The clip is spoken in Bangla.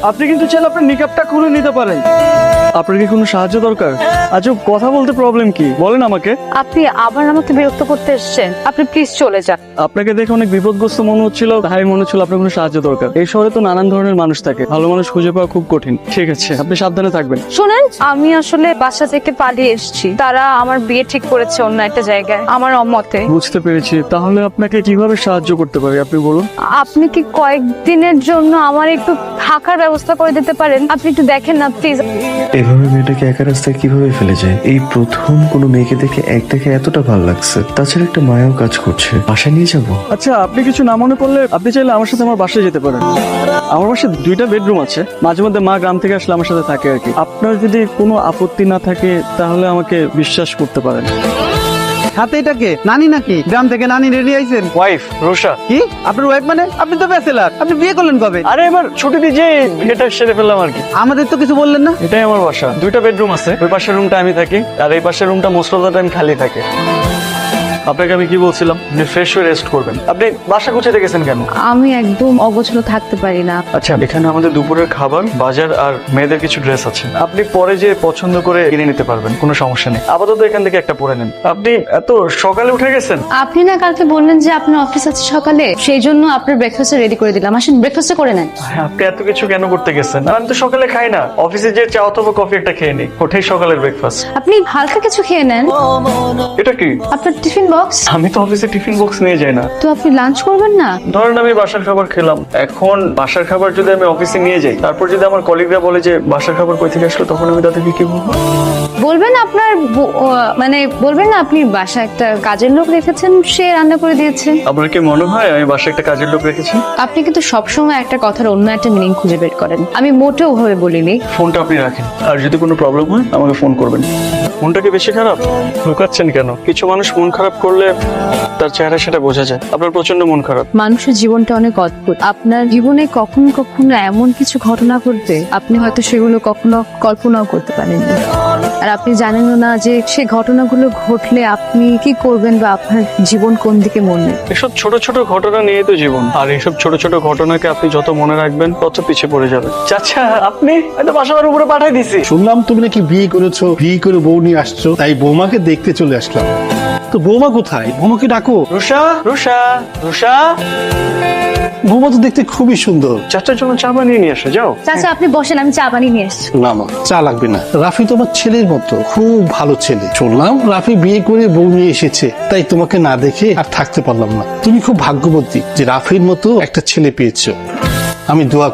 আপনি কিন্তু চাইলে আপনার নিকাবটা খুলে নিতে পারেন। আপনার কি কোনো সাহায্য দরকার? আচ্ছা, কথা বলতে প্রবলেম কি বলেন আমাকে। আপনি আবার আমাকে বিরক্ত করতে এসেছেন, আপনি প্লিজ চলে যান। আপনাকে দেখে অনেক বিপদগ্রস্ত মনে হচ্ছিল, তাই মনে হচ্ছিল আপনার কোনো সাহায্য দরকার। এই শহরে তো নানান ধরনের মানুষ থাকে, ভালো মানুষ খুঁজে পাওয়া খুব কঠিন। ঠিক আছে, আপনি সাবধানে থাকবেন। শুনেন, আমি আসলে বাসা থেকে পালিয়ে এসেছি। তারা আমার বিয়ে ঠিক করেছে অন্য একটা জায়গায় আমার অমতে। বুঝতে পেরেছি। তাহলে আপনাকে কিভাবে সাহায্য করতে পারি আপনি বলুন। আপনি কি কয়েকদিনের জন্য আমার একটু থাকার ব্যবস্থা করে দিতে পারেন? আপনি একটু দেখেন না প্লিজ। এভাবে মেয়েটাকে একা রাস্তায় কিভাবে ফেলে যায়? এই প্রথম কোনো মেয়েকে দেখে এতটা ভালো লাগছে। তাছাড়া একটা মায়াও কাজ করছে। বাসায় নিয়ে যাবো? আচ্ছা, আপনি কিছু না মনে করলে আপনি চাইলে আমার সাথে আমার বাসায় যেতে পারেন। আমার বাসায় 2টা বেডরুম আছে। মাঝে মধ্যে মা গ্রাম থেকে আসলে আমার সাথে থাকে আর কি। আপনার যদি কোনো আপত্তি না থাকে তাহলে আমাকে বিশ্বাস করতে পারেন। হাতে এটাকে নানি নাকি? গ্রাম থেকে নানি রেডি আইছেন? ওয়াইফ রোশা। কি আপনার ওয়াইফ মানে? আপনি তো ব্যাচেলার, আপনি বিয়ে করলেন কবে? আরে এবার ছুটি দিয়ে যে বিয়েটা সেরে ফেললাম আর কি। আমাদের তো কিছু বললেন না। এটাই আমার বাসা। 2টা বেডরুম আছে। ওই পাশের রুমটা আমি থাকি, আর এই পাশের রুমটা মোস্ট অফ দ্য টাইম খালি থাকে। আপনাকে আমি কি বলছিলাম, আপনি ফ্রেশ হয়ে রেস্ট করবেন। আপনি বাসা গুছিয়ে গেছেন কেন? আমি একদম অগোছালো থাকতে পারি না। আচ্ছা, এখানে আমাদের দুপুরের খাবার, বাজার আর মেয়েদের কিছু ড্রেস আছে। আপনি পরে যে পছন্দ করে কিনে নিতে পারবেন, কোনো সমস্যা নেই। আপাতত এখান থেকে একটা পরে নেন। আপনি এত সকালে উঠে গেছেন? আপনি না কালকে বললেন যে আপনার অফিস আছে সকালে, সেই জন্য আপনার ব্রেকফাস্ট রেডি করে দিলাম। আসেন ব্রেকফাস্ট করে নেন। আপনি এত কিছু কেন করতে গেছেন? আর আমি তো সকালে খাই না। অফিসে যে চা অথবা কফি একটা খেয়ে নিই, ওটাই সকালের ব্রেকফাস্ট। আপনি হালকা কিছু খেয়ে নেন। এটা কি? আপনার টিফিন বক্স। আমি তো অফিসে টিফিন বক্স নিয়ে যাই না। তো আপনি লাঞ্চ করবেন না? ধরেন আমি বাসার খাবার খেলাম, এখন বাসার খাবার যদি আমি অফিসে নিয়ে যাই, তারপর যদি আমার কলিগরা বলে যে বাসার খাবার কই থেকে আসলো, তখন আমি তাদেরকে কি বলবো? বলবেন আপনার মানে বলবেন না আপনি বাসায় একটা কাজের লোক রেখেছেন, সে রান্না করে দিয়েছে। আপনার কি মনে হয় আমি বাসায় একটা কাজের লোক রেখেছি? আপনি কিন্তু সবসময় একটা কথার অন্য একটা মিনিং খুঁজে বের করেন। আমি মোটেও ওভাবে বলিনি। ফোনটা আপনি রাখেন, আর যদি কোনো প্রবলেম হয় আমাকে ফোন করবেন। মনটা কি বেশি খারাপ? লুকাচ্ছেন কেন? কিছু মানুষ মন খারাপ করলে তার চেহারা সেটা বোঝা যায়। আপনার প্রচন্ড মন খারাপ। মানুষের জীবনটা অনেক অদ্ভুত। আপনার জীবনে কখনো কখনো এমন কিছু ঘটনা ঘটবে, আপনি হয়তো সেগুলো কখনো কল্পনাও করতে পারেননি। আর আপনি জানেনও না যে সে ঘটনাগুলো ঘটলে আপনি কি করবেন বা আপনার জীবন কোন দিকে মোড় নেবে। এসব ছোট ছোট ঘটনা নিয়ে তো জীবন, আর এইসব ছোট ছোট ঘটনাকে আপনি যত মনে রাখবেন তত পিছিয়ে পড়ে যাবেন। চাচা, আপনি হয়তো বাসার উপরে পাঠিয়ে দিছি। শুনলাম তুমি নাকি বিয়ে করেছো, বিয়ে করে বউ নিয়ে আসছো, তাই বৌমাকে দেখতে চলে আসলাম। তো বৌমা কোথায়? বৌমাকে ডাকো। রুষা, রুষা, রুষা। বৌমা তো দেখতে খুবই সুন্দর। চাচার জন্য চা বানিয়ে নিয়ে আসো, যাও। চাচা আপনি বসেন, আমি চা বানিয়ে নিয়ে এসেছি। না না, চা লাগবে না। রাফি তোমার ছেলের মতো, খুব ভালো ছেলে। শুনলাম রাফি বিয়ে করে বউ নিয়ে এসেছে, তাই তোমাকে না দেখে আর থাকতে পারলাম না। তুমি খুব ভাগ্যবতী যে রাফির মতো একটা ছেলে পেয়েছো। আমি দোয়া